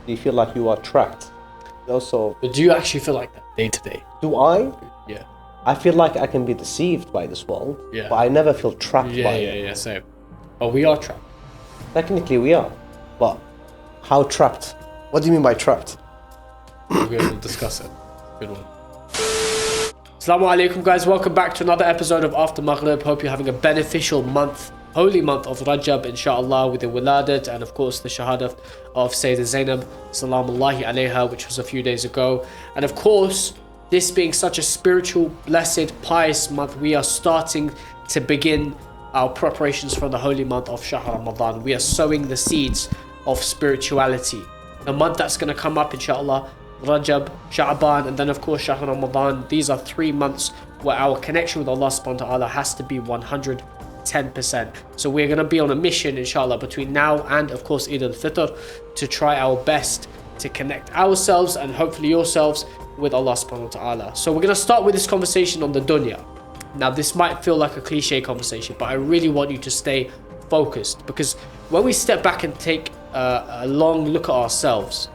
Do you feel like you are trapped? Also, But do you actually feel like that day to day? do I? Yeah. I feel like I can be deceived by this world, Yeah. but I never feel trapped by it. Yeah, same. But we are trapped. Technically, we are. But how trapped? What do you mean by trapped? We're going to discuss it. Good one. Assalamu alaikum, guys. Welcome back to another episode of After Maghrib. Hope you're having a beneficial month, holy month of Rajab, inshallah, with the wiladat and of course the shahadah of Sayyidah Zainab, salamullahi alayha, which was a few days ago. And of course, this being such a spiritual, blessed, pious month, we are starting to begin our preparations for the holy month of Shahr Ramadan. We are sowing the seeds of spirituality. The month that's going to come up, inshallah, Rajab, Sha'ban, and then of course Shahr Ramadan. These are 3 months where our connection with Allah subhanahu wa ta'ala has to be 110%. So we're going to be on a mission, inshallah, between now and of course Eid al-Fitr, to try our best to connect ourselves and hopefully yourselves with Allah subhanahu wa ta'ala. So we're going to start with this conversation on the dunya. Now this might feel like a cliche conversation, but I really want you to stay focused, because when we step back and take a long look at ourselves,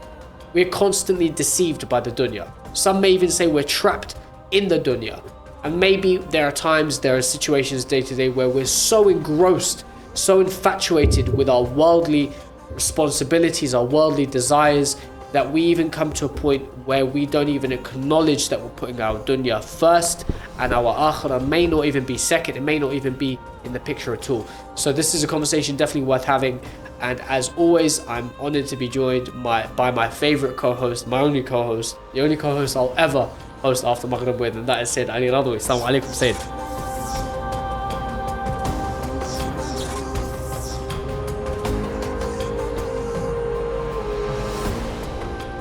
we're constantly deceived by the dunya. Some may even say we're trapped in the dunya. And maybe there are situations day to day where we're so engrossed, so infatuated with our worldly responsibilities, our worldly desires, that we even come to a point where we don't even acknowledge that we're putting our dunya first and our akhirah may not even be second. It may not even be in the picture at all. So this is a conversation definitely worth having. And as always, I'm honored to be joined by my favorite co-host, my only co-host, the only co-host I'll ever host After Maghrib with, and that is Sayed Ali Radhawi. Assalamu alaikum, Sayyid.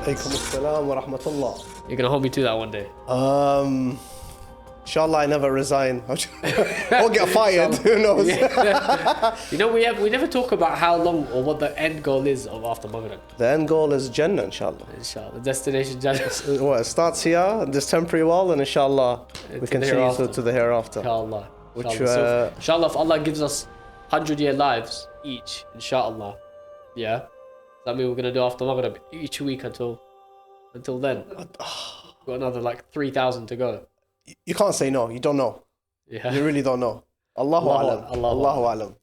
Alaikum assalam wa rahmatullah. You're gonna hold me to that one day. Inshallah, I never resign. Or get fired. Who knows? Yeah. You know, we never talk about how long or what the end goal is of After Maghrib. The end goal is Jannah, inshallah. Inshallah, destination Jannah. Well, it starts here, this temporary world, and inshallah, we continue to the hereafter. Inshallah. Which, So, inshallah, if Allah gives us 100-year lives each, inshallah, yeah, that means we're gonna do After Maghrib each week until then. We've got another like 3,000 to go. You can't say no. You don't know. Yeah. You really don't know. Allahu alam. Allahu alam.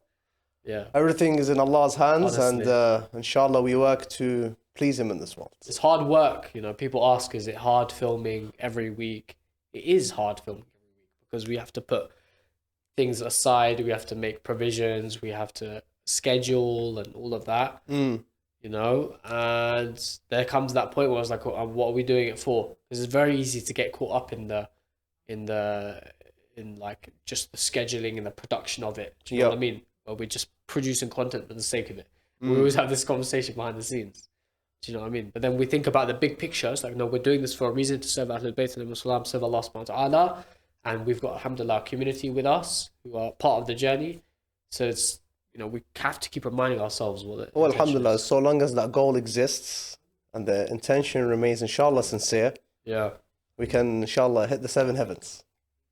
Yeah. Everything is in Allah's hands, Honestly. and inshallah, we work to please Him in this world. It's hard work, you know. People ask, is it hard filming every week? It is hard filming every week because we have to put things aside, we have to make provisions, we have to schedule and all of that. You know, and there comes that point where I was like, oh, what are we doing it for? Because it's very easy to get caught up in like just the scheduling and the production of it. Do you know what I mean? Where we're just producing content for the sake of it. We always have this conversation behind the scenes. Do you know what I mean? But then we think about the big picture. It's like, no, we're doing this for a reason, to serve Ahlulbayt and Muslim, serve Allah subhanahu wa ta'ala. And we've got, alhamdulillah, a community with us who are part of the journey. So it's, you know, we have to keep reminding ourselves what it. Well, alhamdulillah, so long as that goal exists and the intention remains, inshallah, sincere, Yeah. we can, inshallah, hit the 7 heavens.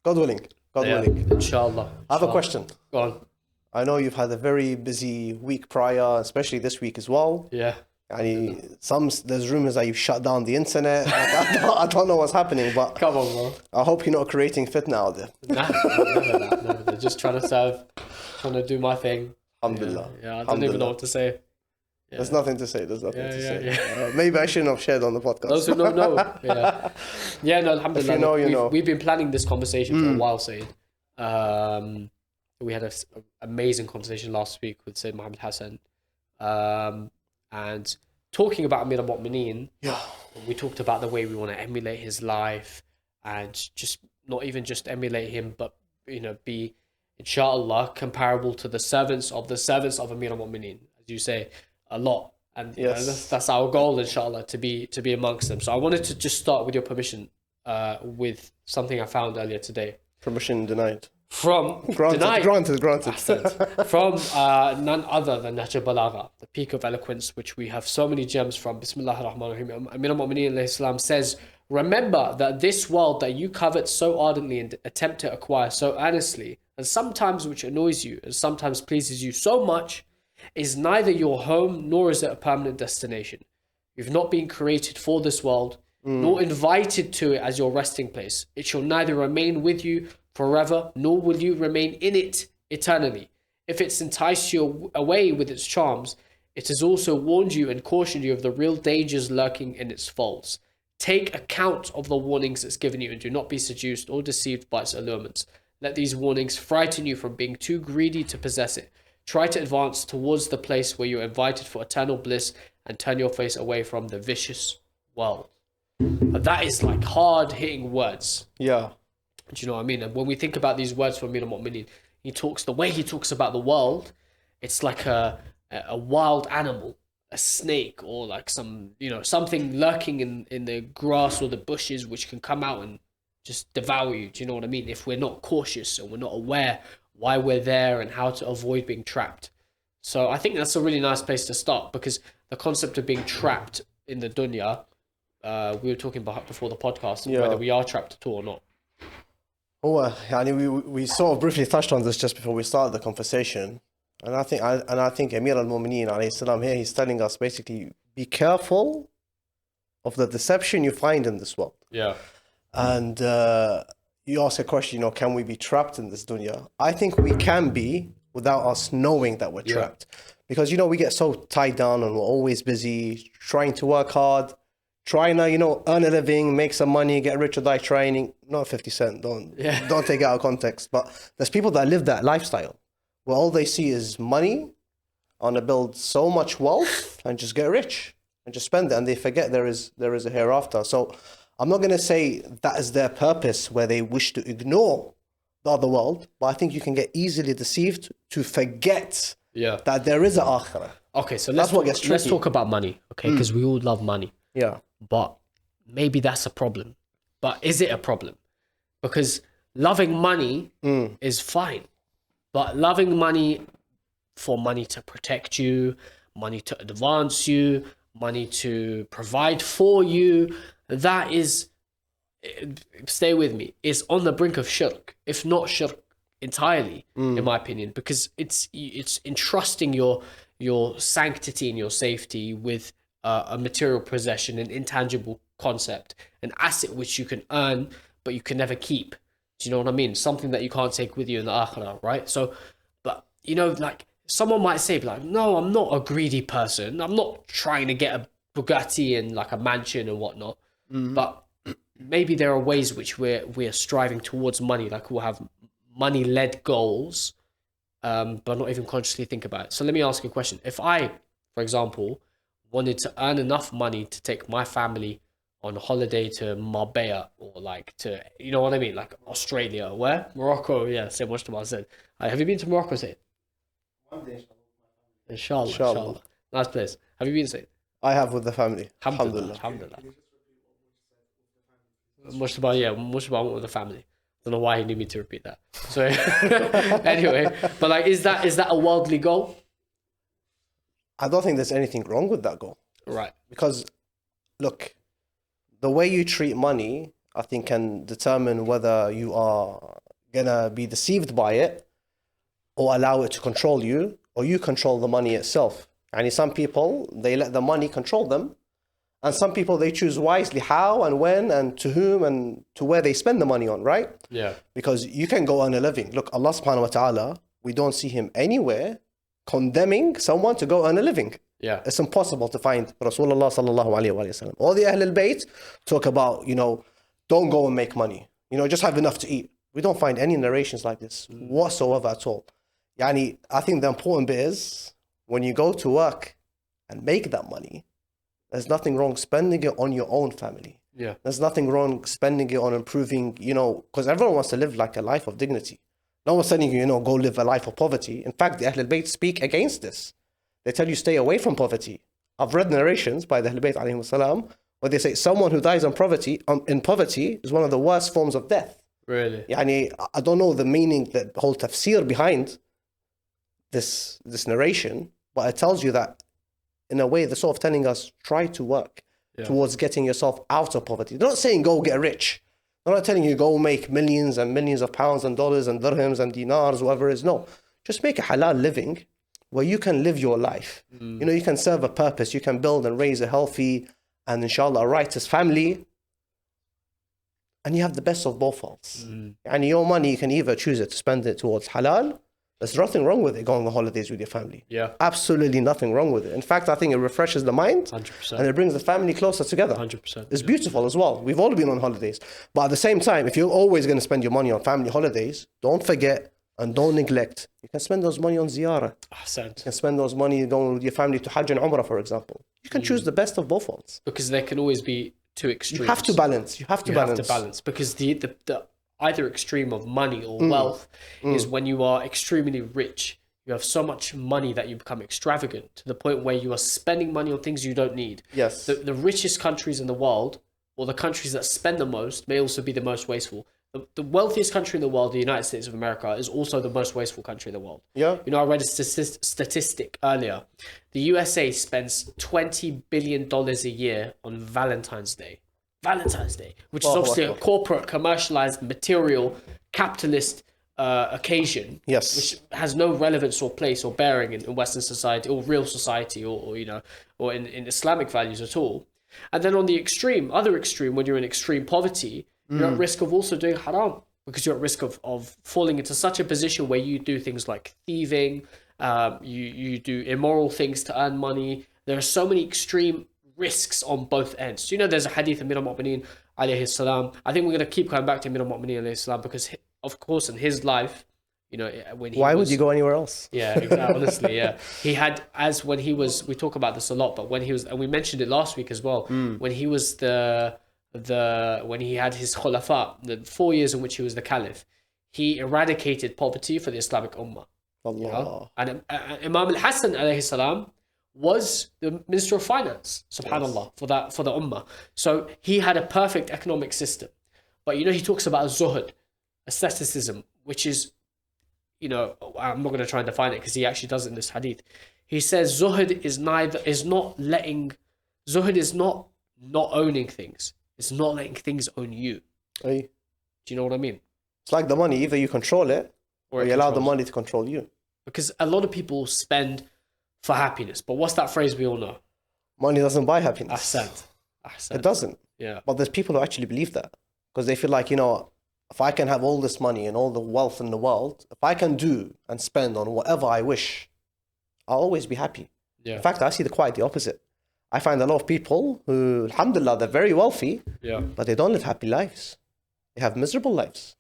God willing. God willing. Inshallah. I have a question. Go on. I know you've had a very busy week prior, especially this week as well. Yeah. And there's rumors that you've shut down the internet. Like, I don't know what's happening, but Come on, bro. I hope you're not creating fitna out there. Nah, never that. Just trying to serve, trying to do my thing. Alhamdulillah. Yeah, I don't even know what to say. Yeah. There's nothing to say. There's nothing to say. Yeah. Maybe I shouldn't have shared on the podcast. Those who don't know. Yeah. Yeah, no, alhamdulillah. If you know, you know. We've been planning this conversation for a while, Sayyid. We had an amazing conversation last week with Sayyid Muhammad Hassan. And talking about Amir al-Mu'mineen, we talked about the way we want to emulate his life and just not even just emulate him, but, you know, be, inshallah, comparable to the servants of Amir al-Mu'mineen, as you say, a lot. And you know, that's our goal, inshallah, to be amongst them. So I wanted to just start, with your permission, with something I found earlier today. Permission denied. Granted. From none other than Nahj al-Balagha, the peak of eloquence, which we have so many gems from. Bismillah ar-Rahman ar-Rahim. Amir al-Mu'mineen alayhi salam says, remember that this world that you covet so ardently and attempt to acquire so earnestly, and sometimes which annoys you and sometimes pleases you so much, is neither your home nor is it a permanent destination. You've not been created for this world, nor invited to it as your resting place. It shall neither remain with you forever, nor will you remain in it eternally. If it's enticed you away with its charms, it has also warned you and cautioned you of the real dangers lurking in its folds. Take account of the warnings it's given you, and do not be seduced or deceived by its allurements. Let these warnings frighten you from being too greedy to possess it. Try to advance towards the place where you're invited for eternal bliss, and turn your face away from the vicious world. That is like hard-hitting words. Yeah. Do you know what I mean? And when we think about these words from Amir Mu'minin, the way he talks about the world, it's like a wild animal, a snake, or like something lurking in the grass or the bushes, which can come out and just devour you. Do you know what I mean? If we're not cautious and we're not aware why we're there and how to avoid being trapped. So I think that's a really nice place to start, because the concept of being trapped in the dunya, we were talking about before the podcast, whether we are trapped at all or not. We sort of briefly touched on this just before we started the conversation. And I think Amir al-Mu'mineen alayhi salam here, he's telling us basically, be careful of the deception you find in this world. Yeah. And you ask a question, can we be trapped in this dunya? I think we can be without us knowing that we're trapped. Because, we get so tied down and we're always busy trying to work hard, trying to, earn a living, make some money, get rich or die trying. Not 50 Cent, don't take it out of context. But there's people that live that lifestyle where all they see is money, want to build so much wealth and just get rich and just spend it. And they forget there is a hereafter. So I'm not going to say that is their purpose where they wish to ignore the other world, but I think you can get easily deceived to forget that there is an akhirah. Okay, so let's talk about money, okay? Because we all love money. Yeah. But maybe that's a problem. But is it a problem? Because loving money is fine. But loving money for money to protect you, money to advance you, money to provide for you, that is, stay with me, is on the brink of shirk, if not shirk entirely, in my opinion, because it's entrusting your sanctity and your safety with a material possession, an intangible concept, an asset which you can earn but you can never keep. Do you know what I mean? Something that you can't take with you in the Akhirah, right? So, but like someone might say, like, no, I'm not a greedy person. I'm not trying to get a Bugatti and like a mansion and whatnot. But maybe there are ways which we're striving towards money, like we'll have money-led goals, but not even consciously think about it. So let me ask you a question. If I, for example, wanted to earn enough money to take my family on a holiday to Marbella, or like to, you know what I mean, like Australia, where? Morocco, yeah, say much to what I said. Have you been to Morocco, Sayed? One day, Inshallah. Nice place. Have you been, Sayed? I have with the family. Alhamdulillah. Much about with the family. Don't know why he need me to repeat that. So anyway, but like, is that a worldly goal? I don't think there's anything wrong with that goal. Right. Because, look, the way you treat money, I think, can determine whether you are gonna be deceived by it or allow it to control you, or you control the money itself. And some people, they let the money control them. And some people, they choose wisely how and when and to whom and to where they spend the money on, right? Yeah. Because you can go earn a living. Look, Allah subhanahu wa ta'ala, we don't see him anywhere condemning someone to go earn a living. Yeah. It's impossible to find Rasulullah sallallahu alayhi wa sallam. All the Ahlulbayt talk about, don't go and make money. Just have enough to eat. We don't find any narrations like this whatsoever at all. I think the important bit is when you go to work and make that money, there's nothing wrong spending it on your own family. Yeah. There's nothing wrong spending it on improving, because everyone wants to live like a life of dignity. No one's telling you, go live a life of poverty. In fact, the Ahlulbayt speak against this. They tell you stay away from poverty. I've read narrations by the Ahlulbayt alayhi salam where they say someone who dies in poverty is one of the worst forms of death. Really? I don't know the meaning, the whole tafsir behind this narration, but it tells you that in a way they're sort of telling us try to work towards getting yourself out of poverty. They're not saying go get rich. They're not telling you go make millions and millions of pounds and dollars and dirhams and dinars, whatever it is. No, just make a halal living where you can live your life. You know, you can serve a purpose, you can build and raise a healthy and inshallah a righteous family, and you have the best of both worlds. And your money, you can either choose it to spend it towards halal. There's nothing wrong with it, going on holidays with your family. Yeah. Absolutely nothing wrong with it. In fact, I think it refreshes the mind 100%. and it brings the family closer together. 100%. It's beautiful as well. We've all been on holidays. But at the same time, if you're always going to spend your money on family holidays, don't forget and don't neglect. You can spend those money on ziyarah. You can spend those money going with your family to Hajj and Umrah, for example. You can choose the best of both worlds. Because there can always be two extremes. You have to balance. You have to balance. Because the either extreme of money or wealth is when you are extremely rich. You have so much money that you become extravagant to the point where you are spending money on things you don't need. Yes. The richest countries in the world, or the countries that spend the most, may also be the most wasteful. The wealthiest country in the world, the United States of America, is also the most wasteful country in the world. Yeah. You know, I read a statistic earlier. The USA spends $20 billion a year on Valentine's Day. Valentine's Day, which is obviously a corporate, commercialized, material, capitalist occasion, yes, which has no relevance or place or bearing in Western society or real society or you know, or in Islamic values at all. And then on the other extreme, when you're in extreme poverty, you're at risk of also doing haram, because you're at risk of falling into such a position where you do things like thieving, you do immoral things to earn money. There are so many extreme risks on both ends. You know, there's a hadith of Amir al-Mu'mineen alayhi salam. I think we're going to keep coming back to Amir al-Mu'mineen alayhi salam because, of course, in his life, you know, when he would you go anywhere else? Yeah, exactly. Honestly, yeah. He had, when he was, we talk about this a lot, but when he was, and we mentioned it last week as well, when he was when he had his khulafa, the 4 years in which he was the caliph, he eradicated poverty for the Islamic ummah. Allah. You know? And Imam al-Hassan alayhi salam was the Minister of Finance, subhanallah, yes, for the ummah. So he had a perfect economic system. But you know, he talks about zuhud, asceticism, which is, you know, I'm not going to try and define it because he actually does it in this hadith. He says zuhud is not owning things. It's not letting things own you. Aye. Do you know what I mean? It's like the money, either you control it or you allow the money to control you. Because a lot of people spend for happiness, but what's that phrase we all know? Money doesn't buy happiness. Ahsan. It doesn't. Yeah. But there's people who actually believe that because they feel like, you know, if I can have all this money and all the wealth in the world, if I can do and spend on whatever I wish, I'll always be happy. Yeah. In fact, I see quite the opposite. I find a lot of people who, alhamdulillah, they're very wealthy, yeah, but they don't live happy lives. They have miserable lives.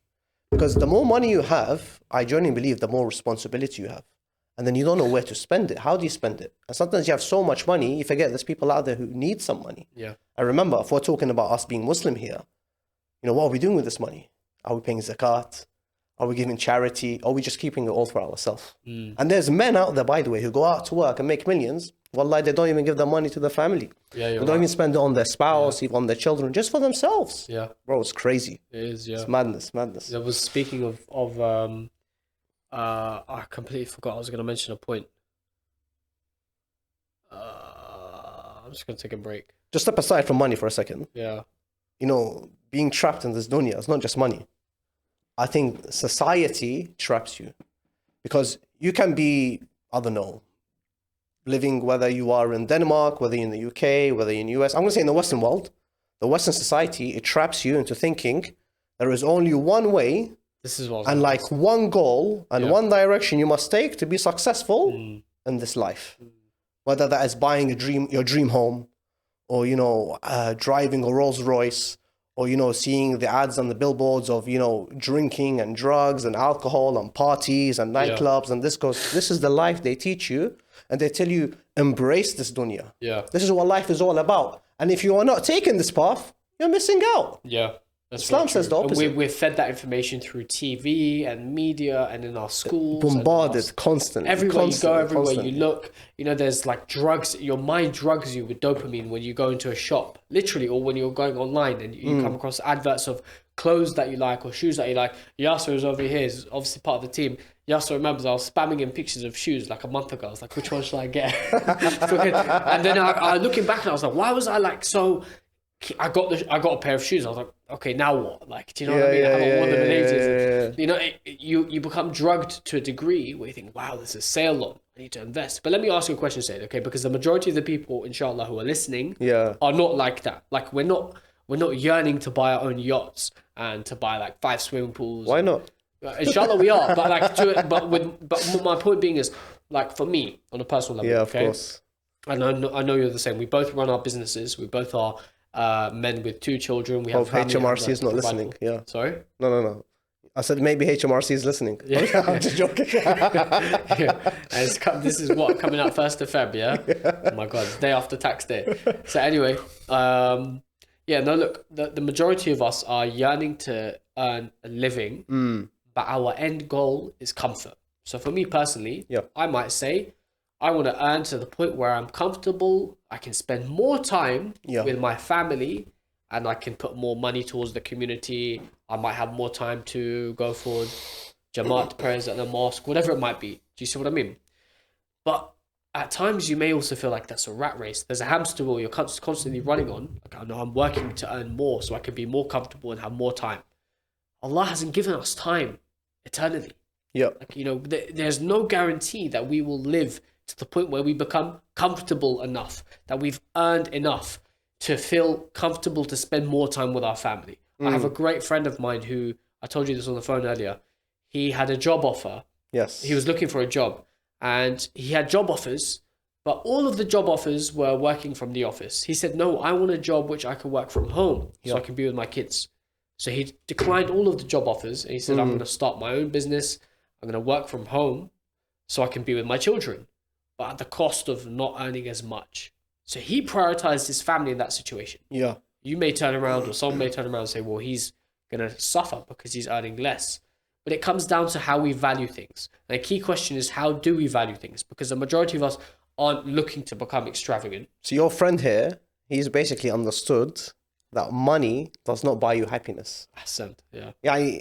Because the more money you have, I genuinely believe the more responsibility you have. And then you don't know where to spend it. How do you spend it? And sometimes you have so much money, you forget there's people out there who need some money. Yeah. I remember, if we're talking about us being Muslim here, you know, what are we doing with this money? Are we paying zakat? Are we giving charity? Or are we just keeping it all for ourselves? And there's men out there, by the way, who go out to work and make millions. Wallahi, they don't even give their money to their family. Yeah, they don't even spend it on their spouse, even on their children, just for themselves. Yeah. Bro, it's crazy. It is, yeah. It's madness. I was speaking of I completely forgot I was going to mention a point. I'm just going to take a break. Just step aside from money for a second. Yeah. You know, being trapped in this dunya, it's not just money. I think society traps you because you can be, I don't know, living, whether you are in Denmark, whether you're in the UK, whether you're in the US, I'm going to say in the Western world, the Western society, it traps you into thinking there is only one way and like one goal and one direction you must take to be successful in this life. Whether that is buying your dream home, or, you know, driving a Rolls Royce, or, you know, seeing the ads on the billboards of, you know, drinking and drugs and alcohol and parties and nightclubs and discos. This is the life they teach you. And they tell you, embrace this dunya. Yeah. This is what life is all about. And if you are not taking this path, you're missing out. Yeah. Islam says the opposite. We're fed that information through TV and media and in our schools. Bombarded constantly. Everywhere you go, everywhere you look, you know, there's like drugs. Your mind drugs you with dopamine when you go into a shop, literally, or when you're going online and you come across adverts of clothes that you like or shoes that you like. Yasser is over here, is obviously part of the team. Yasser remembers I was spamming him pictures of shoes like a month ago. I was like, which one should I get? And then I looking back and I was like, why was I like so... I got a pair of shoes. I was like, okay, now what? Like, do you know what I mean? How about one of the ages? You know, you become drugged to a degree where you think, wow, there's a sale on. I need to invest. But let me ask you a question, Sayed, okay? Because the majority of the people, inshallah, who are listening are not like that. Like, we're not yearning to buy our own yachts and to buy like 5 swimming pools. Why not? Inshallah, we are. But like, but my point being is, like, for me, on a personal level, Of course. And I know you're the same. We both run our businesses. We both are men with 2 children. We have family. HMRC is not listening. Yeah. Sorry? No. I said maybe HMRC is listening. Yeah. I'm just joking. This is what, coming out 1st of Feb, yeah? Oh my God, it's day after tax day. So anyway, look, the majority of us are yearning to earn a living, but our end goal is comfort. So for me personally, I might say, I want to earn to the point where I'm comfortable, I can spend more time with my family, and I can put more money towards the community. I might have more time to go for Jamaat prayers at the mosque, whatever it might be. Do you see what I mean? But at times you may also feel like that's a rat race. There's a hamster wheel you're constantly running on. Like, I know I'm working to earn more so I can be more comfortable and have more time. Allah hasn't given us time eternally. Yeah. Like, you know, there's no guarantee that we will live to the point where we become comfortable enough, that we've earned enough to feel comfortable to spend more time with our family. I have a great friend of mine who, I told you this on the phone earlier, he had a job offer. Yes. He was looking for a job and he had job offers, but all of the job offers were working from the office. He said, no, I want a job which I can work from home so I can be with my kids. So he declined all of the job offers and he said, I'm going to start my own business. I'm going to work from home so I can be with my children, but at the cost of not earning as much. So he prioritized his family in that situation. Yeah. You may turn around, or someone may turn around and say, well, he's going to suffer because he's earning less. But it comes down to how we value things. And the key question is, how do we value things? Because the majority of us aren't looking to become extravagant. So your friend here, he's basically understood that money does not buy you happiness. Ahsan, yeah. Yeah,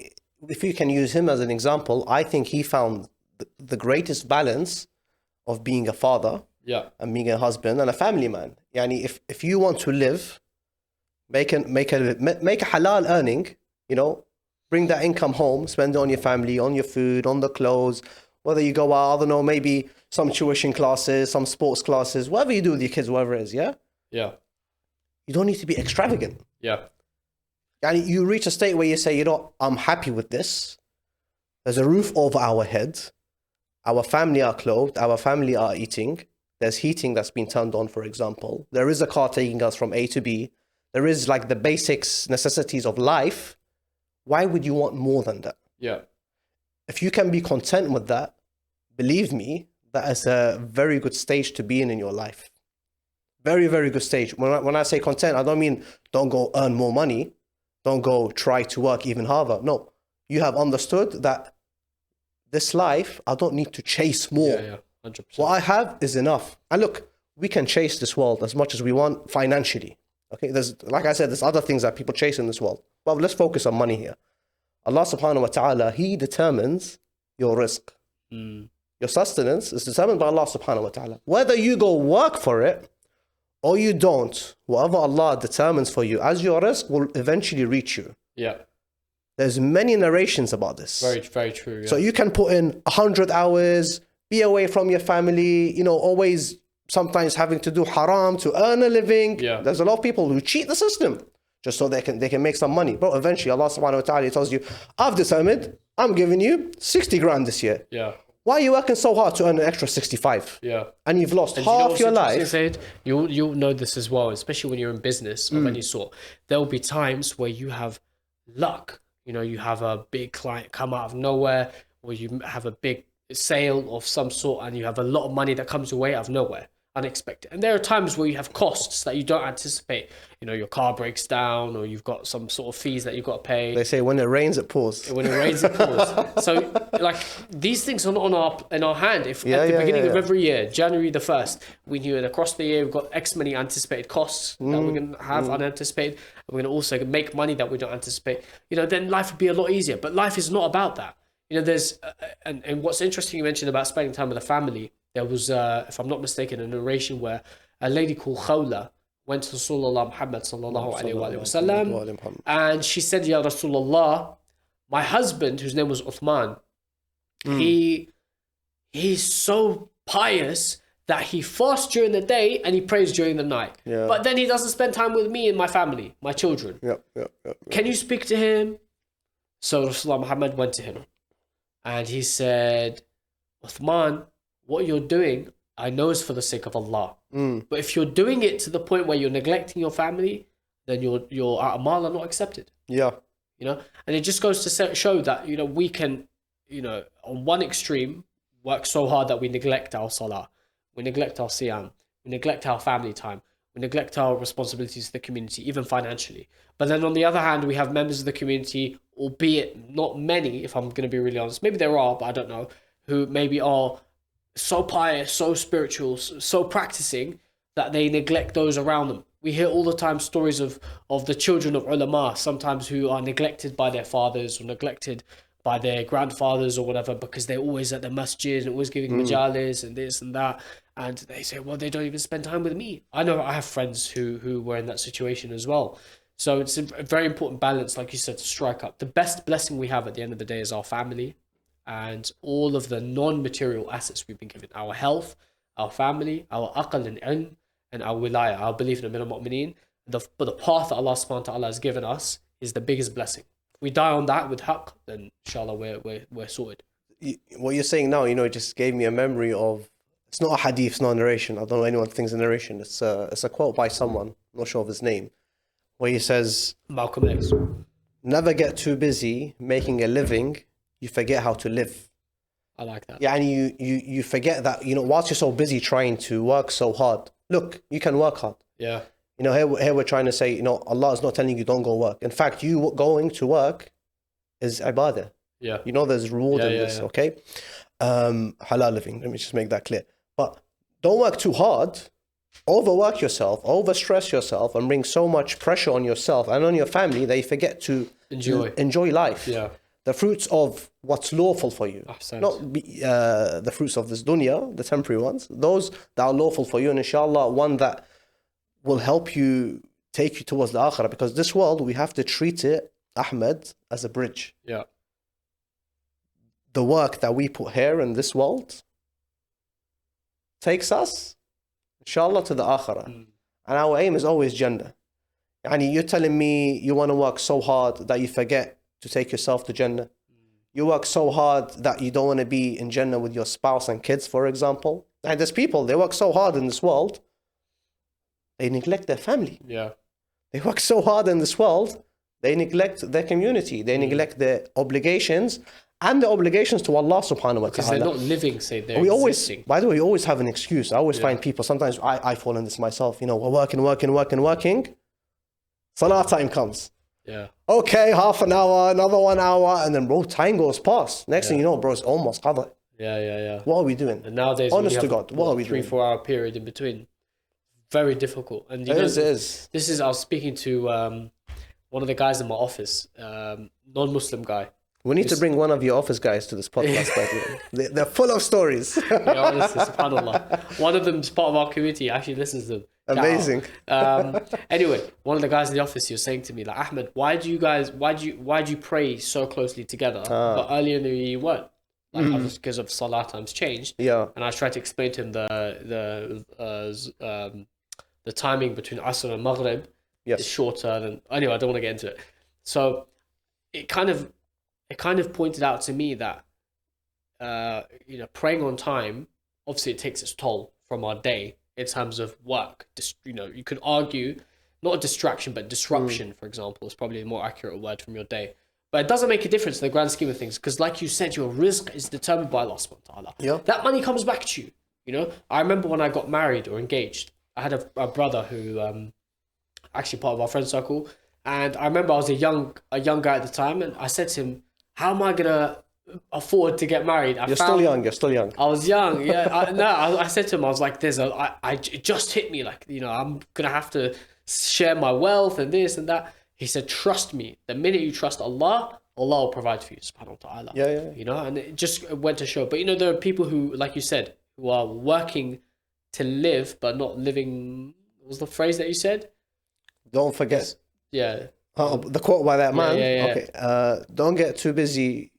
if you can use him as an example, I think he found the greatest balance of being a father and being a husband and a family man. Yani if you want to live, make a halal earning, you know, bring that income home, spend it on your family, on your food, on the clothes, whether you go out, I don't know, maybe some tuition classes, some sports classes, whatever you do with your kids, whatever it is, yeah? Yeah. You don't need to be extravagant. Yeah. And you reach a state where you say, you know, I'm happy with this. There's a roof over our head. Our family are clothed. Our family are eating. There's heating that's been turned on, for example. There is a car taking us from A to B. There is like the basics, necessities of life. Why would you want more than that? Yeah. If you can be content with that, believe me, that is a very good stage to be in your life. Very, very good stage. When I say content, I don't mean don't go earn more money. Don't go try to work even harder. No, you have understood that this life, I don't need to chase more. Yeah, 100%. What I have is enough. And look, we can chase this world as much as we want financially. Okay, like I said, there's other things that people chase in this world. But let's focus on money here. Allah subhanahu wa ta'ala, He determines your rizq. Your sustenance is determined by Allah subhanahu wa ta'ala. Whether you go work for it or you don't, whatever Allah determines for you as your rizq will eventually reach you. Yeah. There's many narrations about this. Very, very true. Yeah. So you can put in 100 hours, be away from your family, you know, always sometimes having to do haram to earn a living. Yeah. There's a lot of people who cheat the system just so they can make some money. But eventually Allah subhanahu wa ta'ala tells you, I've determined I'm giving you 60 grand this year. Yeah. Why are you working so hard to earn an extra 65? Yeah. And you've lost half your life. You'll know this as well, especially when you're in business of any sort. There will be times where you have luck. You know, you have a big client come out of nowhere, or you have a big sale of some sort and you have a lot of money that comes away out of nowhere, unexpected. And there are times where you have costs that you don't anticipate. You know, your car breaks down or you've got some sort of fees that you've got to pay. They say when it rains, it pours. When it rains, it pours. So, like, these things are not in our hand. If at the beginning of every year, January the 1st, we knew that across the year we've got X many anticipated costs that we're going to have unanticipated. And we're going to also make money that we don't anticipate. You know, then life would be a lot easier. But life is not about that. You know, there's, and what's interesting, you mentioned about spending time with the family. There was, if I'm not mistaken, a narration where a lady called Khawla went to Rasulullah Muhammad sallallahu alayhi wa Sallallahu sallam, alayhi wa sallam. and she said, Ya Rasulullah, my husband, whose name was Uthman, he's so pious that he fasts during the day and he prays during the night. Yeah. But then he doesn't spend time with me and my family, my children. Yep. Can you speak to him? So Rasulullah Muhammad went to him and he said, Uthman, what you're doing, I know is for the sake of Allah. But if you're doing it to the point where you're neglecting your family, then your a'mal are not accepted. Yeah. You know, and it just goes to show that, you know, we can, you know, on one extreme, work so hard that we neglect our salah, we neglect our siyam, we neglect our family time, we neglect our responsibilities to the community, even financially. But then on the other hand, we have members of the community, albeit not many, if I'm going to be really honest, maybe there are, but I don't know, who maybe are so pious, so spiritual, so practicing that they neglect those around them. We hear all the time stories of the children of ulama, sometimes who are neglected by their fathers or neglected by their grandfathers or whatever, because they're always at the masjid and always giving majalis and this and that. And they say, well, they don't even spend time with me. I know I have friends who were in that situation as well. So it's a very important balance, like you said, to strike up. The best blessing we have at the end of the day is our family and all of the non-material assets we've been given. Our health, our family, our aql and ilm, and our wilayah, our belief in the mu'mineen. But the path that Allah subhanahu wa ta'ala has given us is the biggest blessing. If we die on that with haqq, then inshallah we're sorted. What you're saying now, you know, it just gave me a memory of, it's not a hadith, it's not a narration. I don't know anyone thinks a narration. It's a quote by someone, I'm not sure of his name, where he says, Malcolm X. never get too busy making a living, you forget how to live. I like that. Yeah, and you forget that, you know, whilst you're so busy trying to work so hard, look, you can work hard. Yeah. You know, here we're trying to say, you know, Allah is not telling you don't go work. In fact, you going to work is ibadah. Yeah. You know, there's reward in this, okay? Halal living, let me just make that clear. But don't work too hard, overwork yourself, overstress yourself, and bring so much pressure on yourself and on your family that you forget to enjoy life. Yeah. The fruits of what's lawful for you. Not the fruits of this dunya, the temporary ones. Those that are lawful for you, and inshallah, one that will help you, take you towards the akhirah. Because this world, we have to treat it, Ahmed, as a bridge. Yeah. The work that we put here in this world takes us, inshallah, to the akhirah. And our aim is always Jannah. And you're telling me you want to work so hard that you forget to take yourself to Jannah. You work so hard that you don't want to be in Jannah with your spouse and kids, for example. And there's people, they work so hard in this world, they neglect their family. Yeah. They work so hard in this world, they neglect their community. They neglect their obligations and the obligations to Allah subhanahu wa ta'ala. Because they're not living, say they're existing. By the way, we always have an excuse. I always find people, sometimes I fall in this myself, you know, we're working. Salah time comes. Yeah. Okay, half an hour, another 1 hour, and then bro, time goes past. Next thing you know, bro, it's almost qadha. Yeah. What are we doing? And nowadays, honest to God, what are we doing? 3-4 hour period in between. Very difficult. And you know, it is. This is, I was speaking to one of the guys in my office, non-Muslim guy. We need to bring one of your office guys to this podcast, by the way. They're full of stories. Yeah, honestly, subhanAllah. One of them is part of our community, actually listens to them. Amazing. Anyway, one of the guys in the office, he was saying to me, like, Ahmed, why do you pray so closely together? But earlier in the year you weren't. Like, because of salah times changed. Yeah. And I tried to explain to him the timing between Asr and Maghrib is shorter than. Anyway, I don't want to get into it. So it kind of pointed out to me that you know, praying on time, obviously it takes its toll from our day in terms of work. You know, you could argue not a distraction but disruption, for example, is probably a more accurate word from your day. But it doesn't make a difference in the grand scheme of things, because like you said, your rizq is determined by Allah subhanahu wa ta'ala. Yeah. That money comes back to you. You know, I remember when I got married or engaged, I had a brother who actually part of our friend circle, and I remember I was a young guy at the time, and I said to him, how am I gonna afford to get married? You're still young. I was young, yeah. I said to him, I was like, it just hit me, like, you know, I'm gonna have to share my wealth and this and that. He said, trust me, the minute you trust Allah, Allah will provide for you, subhanahu wa ta'ala. Yeah. You know, and it just went to show. But you know, there are people who, like you said, who are working to live but not living what was the phrase that you said? Don't forget. Yeah. The quote by that man. Yeah. Okay. Don't get too busy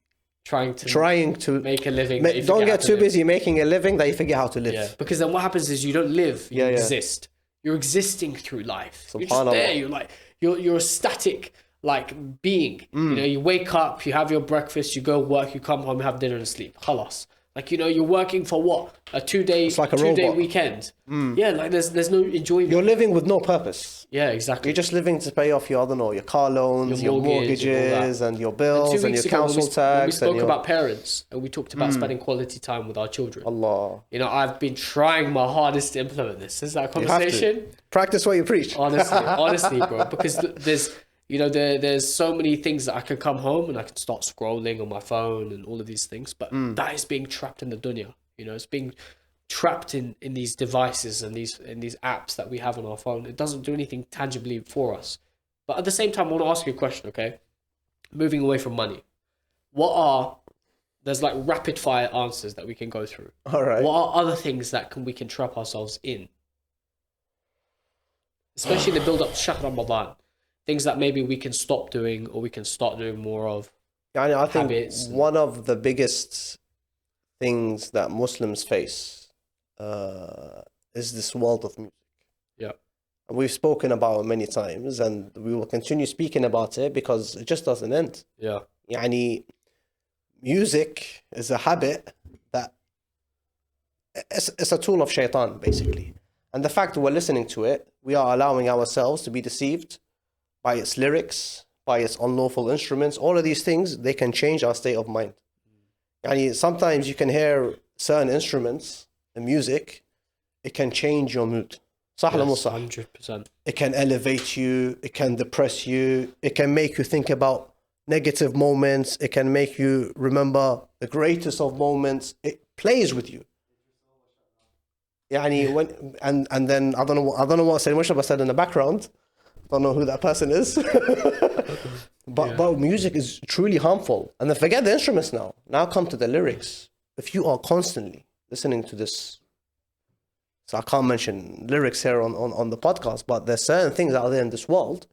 Trying to make a living. Don't get too busy making a living that you forget how to live. Yeah. Because then what happens is you don't live, you exist. You're existing through life. You're just there. You're like you're a static like being. You know, you wake up, you have your breakfast, you go work, you come home, you have dinner and sleep. Khalas. Like, you know, you're working for what? A 2-day weekend. Yeah, like there's no enjoyment. You're living with no purpose. Yeah, exactly. You're just living to pay off your, I don't know, your car loans, your mortgages, and your bills, and your council tax. We spoke about parents, and we talked about spending quality time with our children. Allah. You know, I've been trying my hardest to implement this. Is that conversation? Practice what you preach. Honestly, bro. Because there's so many things that I can come home and I can start scrolling on my phone and all of these things, but that is being trapped in the dunya. You know, it's being trapped in these devices and these apps that we have on our phone. It doesn't do anything tangibly for us. But at the same time, I want to ask you a question, okay? Moving away from money. There's like rapid fire answers that we can go through. All right. What are other things that we can trap ourselves in? Especially in the build up to Shahr Ramadan. Things that maybe we can stop doing or we can start doing more of. I think one of the biggest things that Muslims face is this world of music. Yeah. And we've spoken about it many times, and we will continue speaking about it because it just doesn't end. Yeah. Music is a habit that it's a tool of shaitan, basically. And the fact that we're listening to it, we are allowing ourselves to be deceived by its lyrics, by its unlawful instruments. All of these things, they can change our state of mind. Sometimes you can hear certain instruments and music, it can change your mood. Yes, 100%. It can elevate you, it can depress you, it can make you think about negative moments, it can make you remember the greatest of moments. It plays with you. And then I don't know what Sayyid Muslim said in the background. Don't know who that person is. but music is truly harmful. And then forget the instruments now. Now come to the lyrics. If you are constantly listening to this, so I can't mention lyrics here on the podcast, but there's certain things out there in this world.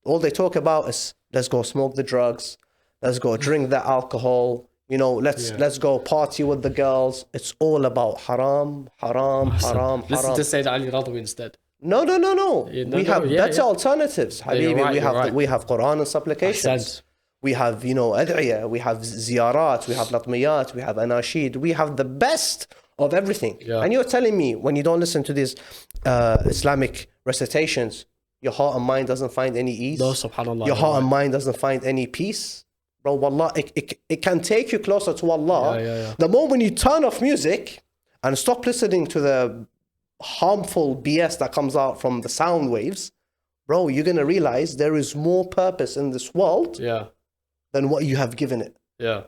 All they talk about is let's go smoke the drugs, let's go drink the alcohol, you know, let's go party with the girls. It's all about haram. Listen to Sayed Ali Radhawi instead. No. We have better alternatives. Habibi, we have Quran and supplications. We have, ad'iyah, we have ziyarat, we have latmiyat, we have anashid. We have the best of everything. Yeah. And you're telling me when you don't listen to these Islamic recitations, your heart and mind doesn't find any ease? No, subhanAllah. Your heart and mind doesn't find any peace? Bro, wallah, it can take you closer to Allah. Yeah. The moment you turn off music and stop listening to the harmful BS that comes out from the sound waves, bro, you're going to realize there is more purpose in this world than what you have given it. Yeah.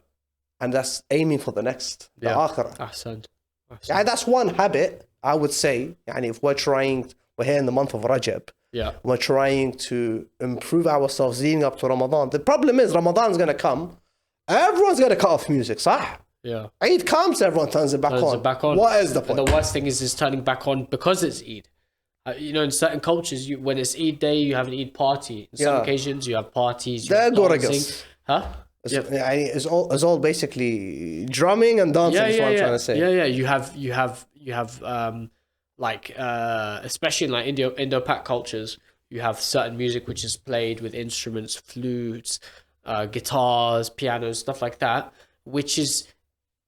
And that's aiming for the next, the Akhirah. Ahsan. That's one habit, I would say. If we're here in the month of Rajab, we're trying to improve ourselves leading up to Ramadan. The problem is Ramadan's going to come. Everyone's going to cut off music, صح? Yeah. Eid comes, everyone turns it back on. What is the point? And the worst thing is turning back on because it's Eid. In certain cultures, when it's Eid day, you have an Eid party. In some occasions, you have parties. They're dancing. Huh? It's all basically drumming and dancing. Is what I'm trying to say. Yeah. You have especially in like Indo-Pak cultures, you have certain music which is played with instruments, flutes, guitars, pianos, stuff like that, which is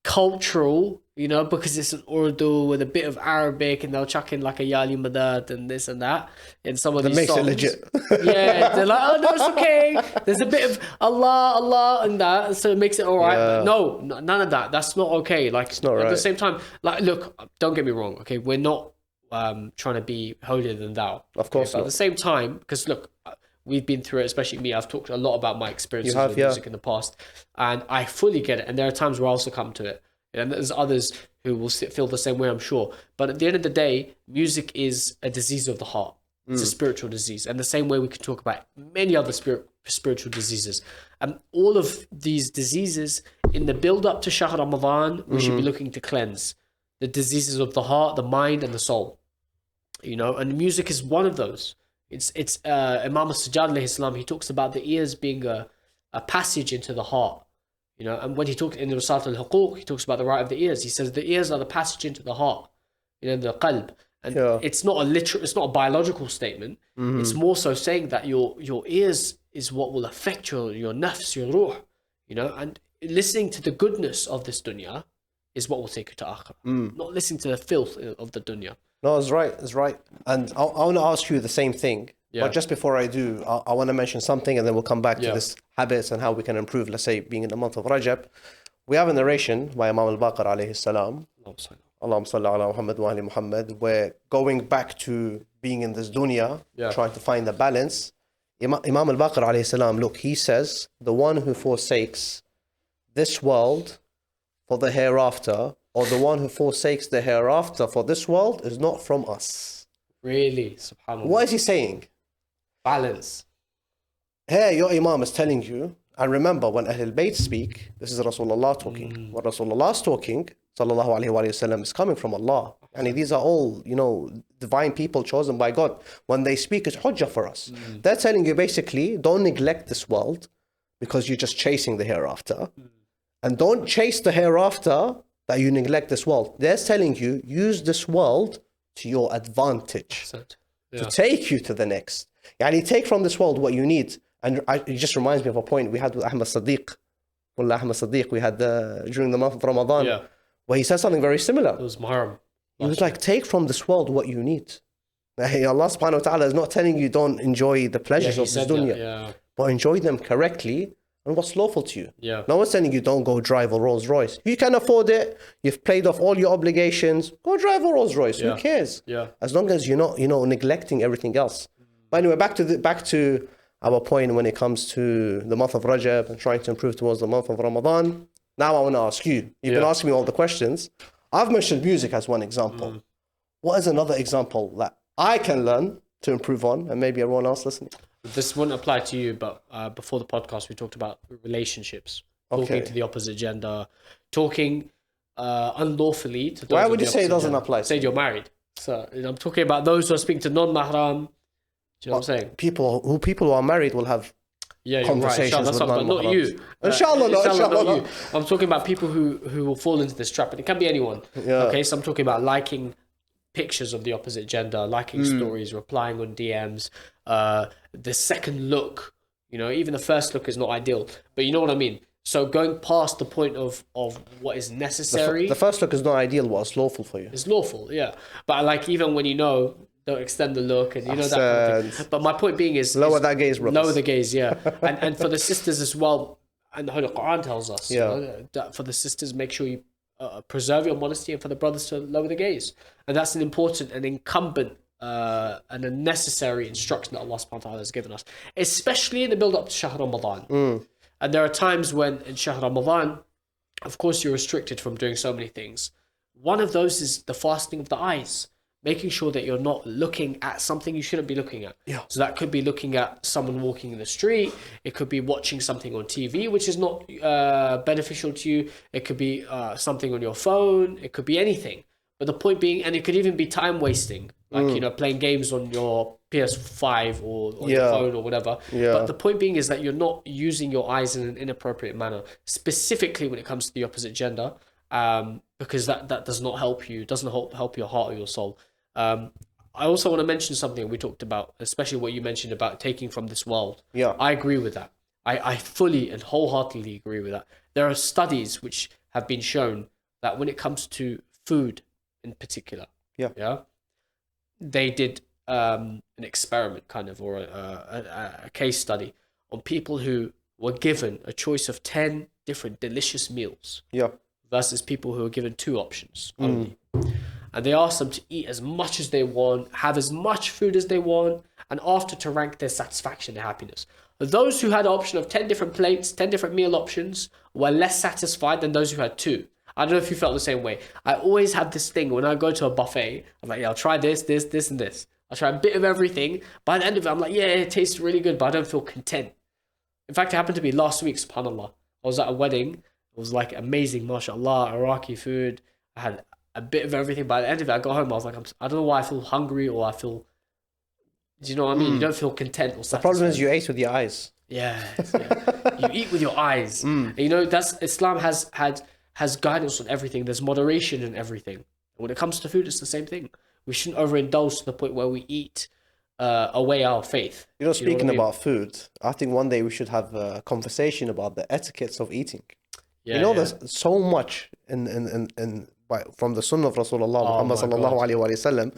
cultural, because it's an Urdu with a bit of Arabic, and they'll chuck in like a Yali Madad and this and that in some of these songs. That makes it legit. Yeah, they're like, oh no, it's okay. There's a bit of Allah and that, so it makes it all right. Yeah. But no, none of that. That's not okay. Like, it's not at right. the same time, like, look, don't get me wrong. Okay, we're not trying to be holier than thou. Of course not. not. At the same time, because look, we've been through it, especially me. I've talked a lot about my experiences with music in the past, and I fully get it. And there are times where I also come to it. And there's others who will feel the same way, I'm sure. But at the end of the day, music is a disease of the heart. It's a spiritual disease. And the same way we can talk about many other spiritual diseases. And all of these diseases, in the build-up to Shahr Ramadan, we should be looking to cleanse the diseases of the heart, the mind, and the soul. you know, and music is one of those. It's Imam As-Sajjad alayhi salam, he talks about the ears being a passage into the heart, you know, and when he talks in the Risat al-Huquq, he talks about the right of the ears. He says the ears are the passage into the heart, you know, the qalb. And it's not a biological statement. It's more so saying that your ears is what will affect your nafs, your ruh, you know, and listening to the goodness of this dunya is what will take you to akhirah. Not listening to the filth of the dunya. No, it's right. It's right. And I want to ask you the same thing. But just before I do, I want to mention something, and then we'll come back to this habits and how we can improve. Let's say being in the month of Rajab, we have a narration by Imam al-Baqir alayhi salam. Allahumma salli ala Muhammad wa ali Muhammad. We're going back to being in this dunya, trying to find the balance. Imam al-Baqir alayhi salam, look, he says, the one who forsakes this world for the hereafter, or the one who forsakes the hereafter for this world, is not from us. Really? Subhanallah. What is he saying? Balance. Here, your Imam is telling you, and remember, when Ahlulbayt speak, this is Rasulullah talking. When Rasulullah is talking, sallallahu alayhi wa sallam, is coming from Allah. And these are all, you know, divine people chosen by God. When they speak, it's hujjah for us. They're telling you basically, don't neglect this world because you're just chasing the hereafter. And don't chase the hereafter that you neglect this world. They're telling you, use this world to your advantage. To take you to the next. Yani take from this world what you need. And it just reminds me of a point we had with Ahmed Sadiq. We had during the month of Ramadan. Where he said something very similar. It was Muharram. He was like, take from this world what you need. Allah subhanahu wa ta'ala is not telling you don't enjoy the pleasures of this dunya. But enjoy them correctly and what's lawful to you. No one's telling you don't go drive a Rolls Royce. If you can afford it, you've paid off all your obligations, go drive a Rolls Royce. Who cares? As long as you're not, you know, neglecting everything else. But anyway, back to our point when it comes to the month of Rajab and trying to improve towards the month of Ramadan. Now I want to ask you. You've been asking me all the questions. I've mentioned music as one example. What is another example that I can learn to improve on, and maybe everyone else listening? This wouldn't apply to you, but before the podcast, we talked about relationships, talking to the opposite gender, talking unlawfully to those. Why would you say it doesn't apply? Say you're married. So I'm talking about those who are speaking to non-mahram. Do you know what I'm saying? People who are married will have conversations with but not you. Inshallah, not you. I'm talking about people who will fall into this trap, and it can be anyone. Okay, so I'm talking about liking pictures of the opposite gender, liking stories, replying on DMs, the second look, you know, even the first look is not ideal, but you know what I mean. So going past the point of what is necessary. The first look is not ideal, what's lawful for you. It's lawful, yeah. But like even when you know, don't extend the look and you know that kind of thing. But my point being is lower that gaze, brothers. Lower the gaze, yeah. and for the sisters as well, and the Holy Quran tells us, you know, that for the sisters, make sure you preserve your modesty, and for the brothers to lower the gaze. And that's an important and incumbent and a necessary instruction that Allah subhanahu wa ta'ala has given us, especially in the build up to Shahr Ramadan. And there are times when in Shahr Ramadan, of course, you're restricted from doing so many things. One of those is the fasting of the eyes, making sure that you're not looking at something you shouldn't be looking at. So that could be looking at someone walking in the street. It could be watching something on TV, which is not beneficial to you. It could be something on your phone. It could be anything. But the point being, and it could even be time wasting, like, you know, playing games on your PS5 or on your phone or whatever. But the point being is that you're not using your eyes in an inappropriate manner, specifically when it comes to the opposite gender, because that does not help you, doesn't help your heart or your soul. I also want to mention something we talked about, especially what you mentioned about taking from this world. I agree with that. I fully and wholeheartedly agree with that. There are studies which have been shown that when it comes to food in particular, they did an experiment kind of, or a case study on people who were given a choice of 10 different delicious meals versus people who were given 2 options only. And they asked them to eat as much as they want, have as much food as they want, and after to rank their satisfaction and happiness. Those who had an option of 10 different plates, 10 different meal options, were less satisfied than those who had 2. I don't know if you felt the same way. I always have this thing when I go to a buffet, I'm like, I'll try this, and this. I'll try a bit of everything. By the end of it, I'm like, it tastes really good, but I don't feel content. In fact, it happened to be last week, subhanAllah. I was at a wedding. It was like amazing, mashallah, Iraqi food. I had a bit of everything. By the end of it, I got home, I was like, I don't know why I feel hungry or I feel, do you know what I mean? You don't feel content or satisfied. The problem is you ate with your eyes. Yes, yeah. You eat with your eyes. And, you know, that's Islam has guidance on everything. There's moderation in everything. And when it comes to food, it's the same thing. We shouldn't overindulge to the point where we eat away our faith. You know, speaking about food, I think one day we should have a conversation about the etiquettes of eating. Yeah, you know, there's so much from the Sunnah of Rasulullah Muhammad sallallahu alaihi wasallam,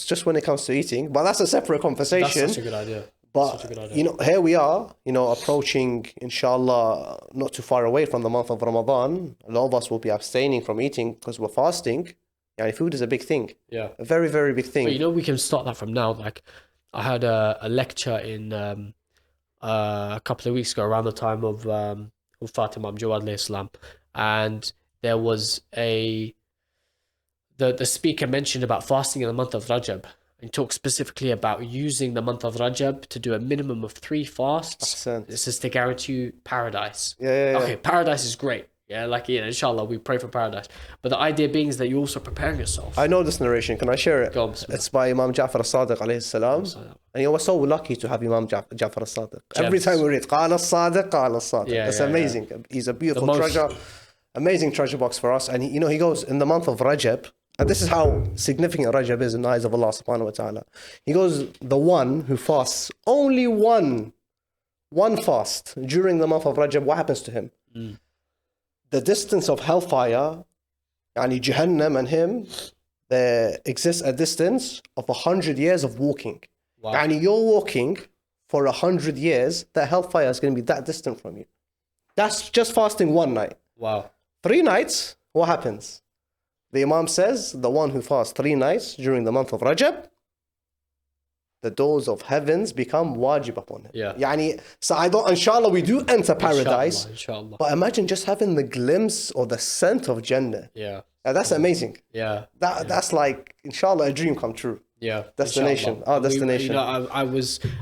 just when it comes to eating. But that's a separate conversation. That's such a good idea. But you know, here we are, you know, approaching, inshallah, not too far away from the month of Ramadan. A lot of us will be abstaining from eating because we're fasting. Yeah, food is a big thing. Yeah, a very, very big thing. But you know, we can start that from now. Like, I had a lecture in a couple of weeks ago around the time of Fatima Jawad alayhi salam, and there was the speaker mentioned about fasting in the month of Rajab. And talk specifically about using the month of Rajab to do a minimum of 3 fasts. This is to guarantee you paradise. Yeah. Okay, paradise is great. Yeah, like, inshallah, we pray for paradise. But the idea being is that you're also preparing yourself. I know this narration. Can I share it? Go on, it's by Imam Ja'far al-Sadiq alayhi salam. And you were so lucky to have Imam Ja'far al-Sadiq. Every time we read, Qala al-Sadiq, Qala al-Sadiq. It's amazing. Yeah. He's a beautiful treasure. Amazing treasure box for us. And he goes, in the month of Rajab, and this is how significant Rajab is in the eyes of Allah subhanahu wa ta'ala. He goes, the one who fasts only one fast during the month of Rajab, what happens to him? The distance of hellfire, yani Jahannam and him, there exists a distance of 100 years of walking. Wow. Yani you're walking for 100 years, the hellfire is going to be that distant from you. That's just fasting one night. Wow. 3 nights, what happens? The Imam says, the one who fasts 3 nights during the month of Rajab, the doors of heavens become wajib upon him. Yeah. Yani, so inshallah, we do enter paradise. Inshallah. But imagine just having the glimpse or the scent of Jannah. Yeah. That's amazing. Yeah. That's like, inshallah, a dream come true. Yeah. Destination. Inshallah. Our destination.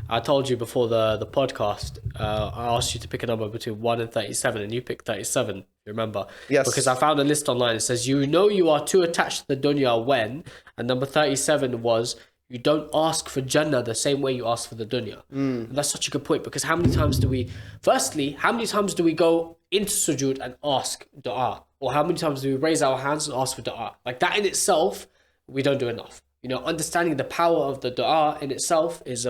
I told you before the podcast, I asked you to pick a number between 1 and 37, and you picked 37. You remember? Yes. Because I found a list online. It says, you know you are too attached to the dunya when, and number 37 was, you don't ask for Jannah the same way you ask for the dunya. And that's such a good point, because how many times do we go into sujood and ask dua? Or how many times do we raise our hands and ask for dua? Like, that in itself, we don't do enough. You know, understanding the power of the dua in itself is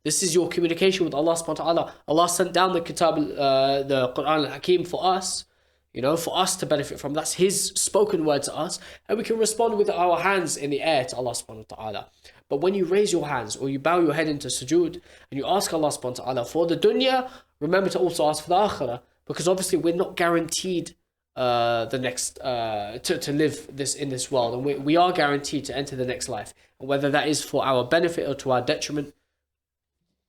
this is your communication with Allah subhanahu wa ta'ala. Allah sent down the kitab, the Quran al-Hakim for us, you know, for us to benefit from. That's His spoken word to us, and we can respond with our hands in the air to Allah subhanahu wa ta'ala. But when you raise your hands or you bow your head into sujood and you ask Allah subhanahu wa ta'ala for the dunya, remember to also ask for the akhirah, because obviously we're not guaranteed the next to live in this world, and we are guaranteed to enter the next life, and whether that is for our benefit or to our detriment,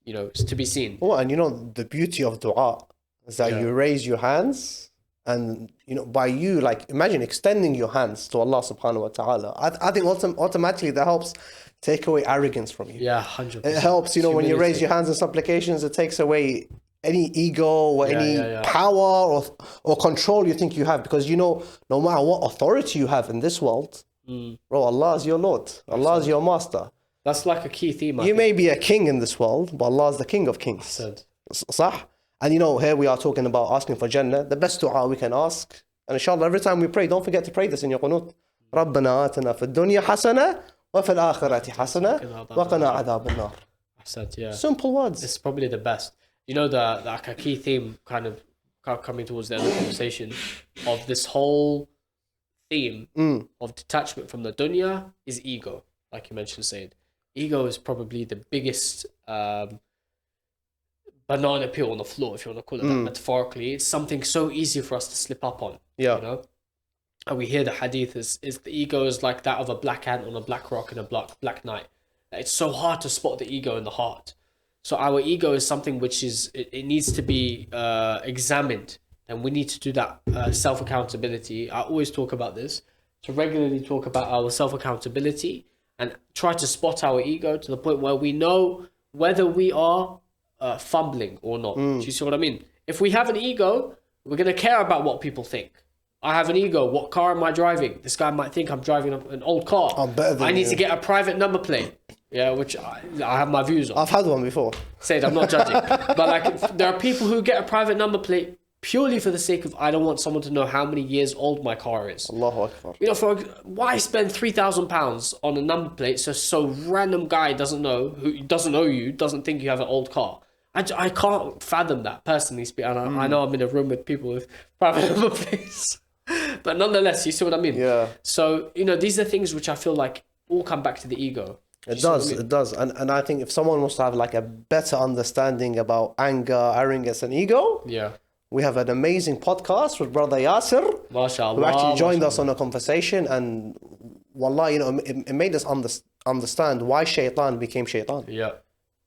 you know, is to be seen. Oh, and you know, the beauty of dua is that you raise your hands, and you know, by you, like, imagine extending your hands to Allah subhanahu wa ta'ala. I think automatically that helps take away arrogance from you. Yeah, 100%. It helps, you know, when you raise your hands in supplications, it takes away any ego or any power or control you think you have, because you know, no matter what authority you have in this world, bro, Allah is your Lord. Allah is your master. That's like a key theme. You may be a king in this world, but Allah is the King of Kings. Sah? And you know, here we are talking about asking for Jannah, the best dua we can ask. And inshallah, every time we pray, don't forget to pray this in your qunut. رَبَّنَا آتِنَا فِي الدُّنْيَا حَسَنَةً وَفِي الْآخِرَةِ حَسَنَةً وَقِنَا عَذَابَ النَّارِ. Simple words. It's probably the best. You know, the key theme kind of coming towards the end of the conversation of this whole theme of detachment from the dunya is ego, like you mentioned, Sayed. Ego is probably the biggest banana peel on the floor, if you want to call it that metaphorically. It's something so easy for us to slip up on. Yeah. You know? And we hear the hadith is the ego is like that of a black ant on a black rock in a black night. It's so hard to spot the ego in the heart. So our ego is something which is, it needs to be examined, and we need to do that self-accountability. I always talk about this, to regularly talk about our self-accountability and try to spot our ego to the point where we know whether we are fumbling or not. Do you see what I mean? If we have an ego, we're going to care about what people think. I have an ego. What car am I driving? This guy might think I'm driving an old car. I'm better than I need you. to get a private number plate. Yeah, which I have my views on. I've had one before. Said I'm not judging, but like there are people who get a private number plate purely for the sake of I don't want someone to know how many years old my car is. Allahu Akbar. You know, why spend £3,000 on a number plate so random guy doesn't know who doesn't know you, doesn't think you have an old car. I can't fathom that personally speaking. And I know I'm in a room with people with private number plates, but nonetheless, you see what I mean? Yeah. So you know, these are things which I feel like all come back to the ego. It does. And I think if someone wants to have like a better understanding about anger, arrogance, and ego, Yeah. we have an amazing podcast with brother Yasser, MashaAllah. who actually joined us on a conversation, and wallah, you know, it made us understand why shaitan became shaitan. Yeah.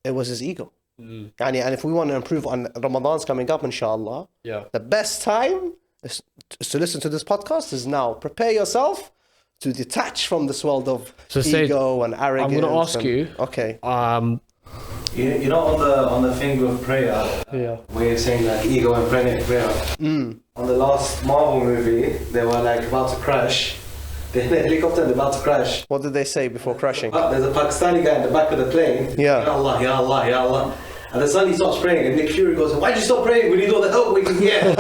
It was his ego. And if we want to improve on Ramadan's coming up, inshallah, Yeah. the best time is to listen to this podcast is now. Prepare yourself to detach from this world of ego and arrogance. I'm going to ask you. Okay. You know, on the thing with prayer, Yeah. where you're saying like ego and prayer. On the last Marvel movie, they were like about to crash. The helicopter is about to crash. What did they say before crashing? There's a Pakistani guy in the back of the plane. Yeah. Ya Allah, Ya Allah, Ya Allah. And then suddenly he stops praying, and Nick Fury goes, "Why'd you stop praying? We need all the help we can get."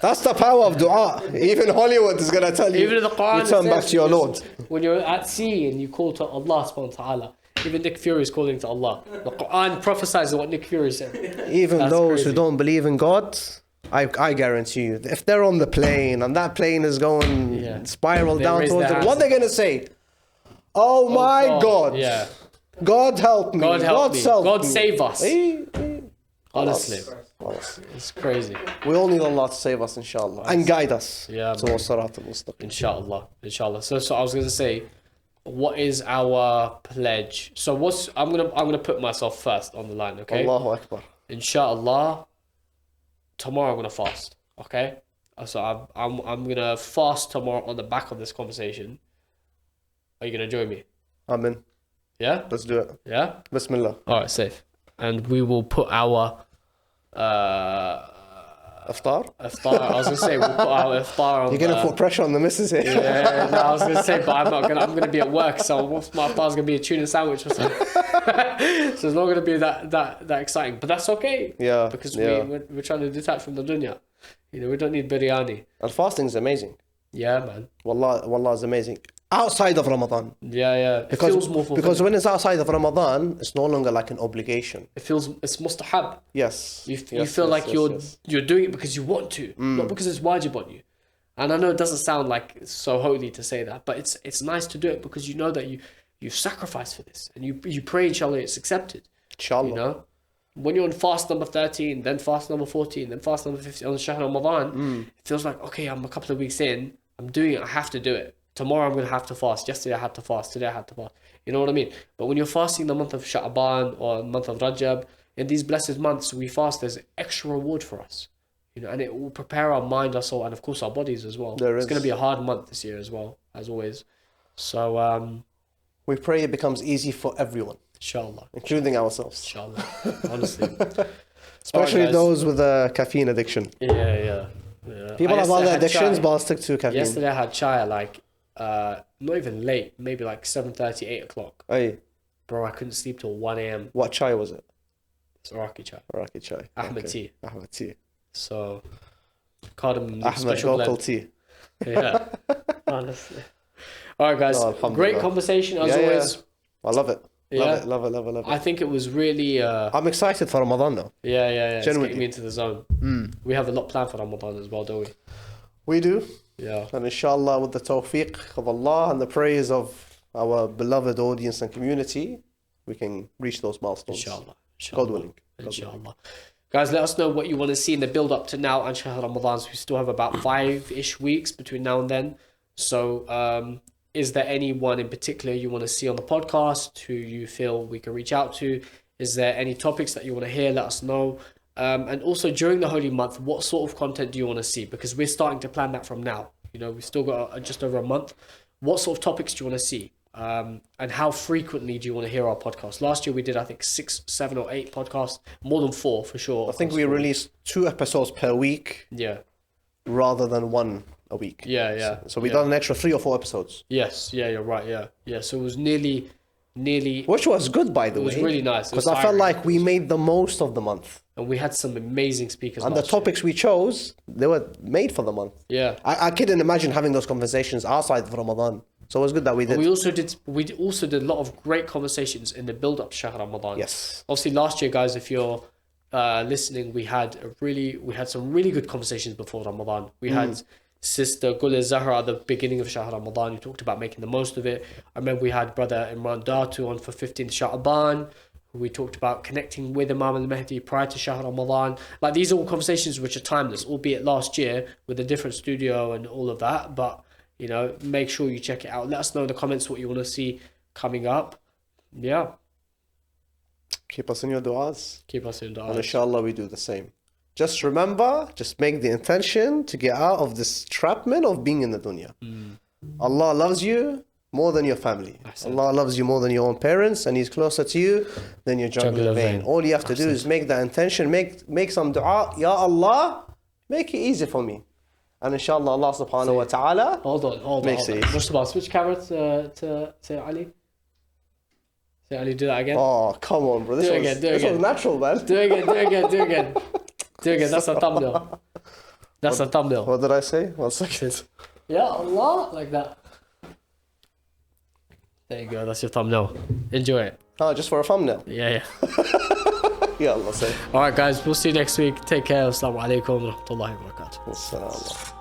That's the power of dua. Even Hollywood is going to tell you, Even in the Quran, return back to your Lord. When you're at sea and you call to Allah subhanahu wa ta'ala, even Nick Fury is calling to Allah. The Quran prophesies what Nick Fury said. Even That's those crazy. who don't believe in God, I guarantee you, if they're on the plane and that plane is going spiral They down raise towards their it, what hands. are they going to say? Oh my God. Yeah. God help me. God help me. help God me. save us. Eh, Honestly. Honestly. It's crazy. We all need Allah to save us, inshallah, and guide us Yeah, towards Sirat al-Mustaqim. Inshallah. Inshallah. So I was going to say, what is our pledge? So I'm gonna put myself first on the line, okay? Allahu Akbar. Inshallah, tomorrow I'm gonna fast. Okay, so I'm gonna fast tomorrow on the back of this conversation. Are you gonna join me? Amen. Yeah. Let's do it. Yeah. Bismillah. All right, safe. And we will put our Iftar? iftar. I was gonna say we'll put our iftar on. You're going to put pressure on the missus here. Yeah, no, I was gonna say, but I'm not gonna. I'm gonna be at work, so what's my iftar's gonna be a tuna sandwich or something. So it's not gonna be that exciting, but that's okay. Yeah, because yeah. we're trying to detach from the dunya. You know, we don't need biryani. And fasting is amazing. Yeah, man. Wallah is amazing. Outside of Ramadan. Yeah. It feels more fulfilling. Because when it's outside of Ramadan, it's no longer like an obligation. it's mustahab. Yes. You feel like you're doing it because you want to, not because it's wajib on you. And I know it doesn't sound like it's so holy to say that, but it's nice to do it because you know that you've sacrificed for this, and you pray inshallah it's accepted. Inshallah. You know, when you're on fast number 13, then fast number 14, then fast number 15 on Shahr Ramadan, it feels like, okay, I'm a couple of weeks in, I'm doing it, I have to do it. Tomorrow I'm going to have to fast. Yesterday I had to fast. Today I had to fast. You know what I mean? But when you're fasting the month of Sha'ban or the month of Rajab, in these blessed months we fast, there's extra reward for us. You know, and it will prepare our mind, our soul, and of course our bodies as well. It's going to be a hard month this year as well, as always. So, we pray it becomes easy for everyone, inshallah. including ourselves. Inshallah. Honestly. Especially Alright, guys. those with a caffeine addiction. Yeah. People have Yesterday other I had addictions, chai. but I'll stick to caffeine. Yesterday I had chai at like, not even late, maybe like 7:30, 8 o'clock. Hey, Bro, I couldn't sleep till 1 a.m. what chai was it? It's Iraqi chai. Iraqi chai. Ahmed tea. Ahmed tea. So, cardamom Ahmed special local blend. tea. Yeah, honestly. All right, guys. Oh, alhamdulillah. Great conversation as Yeah, yeah. always. I love it. Yeah. Love it. I think it was really. I'm excited for Ramadan now. Yeah. It's Genuinely. getting me into the zone. We have a lot planned for Ramadan as well, don't we? We do. Yeah. And inshallah, with the tawfiq of Allah and the praise of our beloved audience and community, we can reach those milestones. Inshallah. God willing. Inshallah. Guys, let us know what you want to see in the build up to now and Shahr Ramadan. So we still have about 5-ish weeks between now and then. So, is there anyone in particular you want to see on the podcast who you feel we can reach out to? Is there any topics that you want to hear? Let us know. And also during the holy month, what sort of content do you want to see? Because we're starting to plan that from now. You know, we've still got just over a month. What sort of topics do you want to see? And how frequently do you want to hear our podcast? Last year we did, I think, 6, 7 or 8 podcasts, more than 4 for sure. I think we released 2 episodes per week Yeah. rather than 1 a week. Yeah. So we done an extra 3 or 4 episodes. Yes. Yeah, you're right. Yeah. So it was nearly. Which was good, by the way. It was really nice. Because I felt like we made the most of the month. And we had some amazing speakers. And the topics we chose, they were made for the month. Yeah. I couldn't imagine having those conversations outside of Ramadan. So it was good that we did. We also did a lot of great conversations in the build up to Shahr Ramadan. Yes. Obviously last year, guys, if you're listening, we had some really good conversations before Ramadan. We had Sister Gul Zahra at the beginning of Shahr Ramadan. We talked about making the most of it. I remember we had Brother Imran Datu on for 15th Sha'ban. We talked about connecting with Imam al-Mahdi prior to Shahr Ramadan. Like, these are all conversations which are timeless, albeit last year with a different studio and all of that. But, you know, make sure you check it out. Let us know in the comments what you want to see coming up. Yeah. Keep us in your du'as. Keep us in the And inshallah we do the same. Just remember, just make the intention to get out of this trapment of being in the dunya. Allah loves you more than your family. Allah loves you more than your own parents, and He's closer to you than your jugular vein. All you have to do is make that intention, make some dua. Ya Allah, make it easy for me. And inshallah Allah subhanahu wa ta'ala Hold on. makes it easy. Mustafa, switch camera to Sayed Ali. Sayed Ali, do that again. Oh, come on, bro. This was natural, man. Do it again. That's a thumbnail. That's a thumbnail. What did I say? 1 second. Ya Allah, like that. There you go. That's your thumbnail. Enjoy it. Oh, just for a thumbnail. Yeah. Ya Allah, say. All right, guys. We'll see you next week. Take care. Assalamu alaikum wa rahmatullahi wa barakatuh. Assalamu.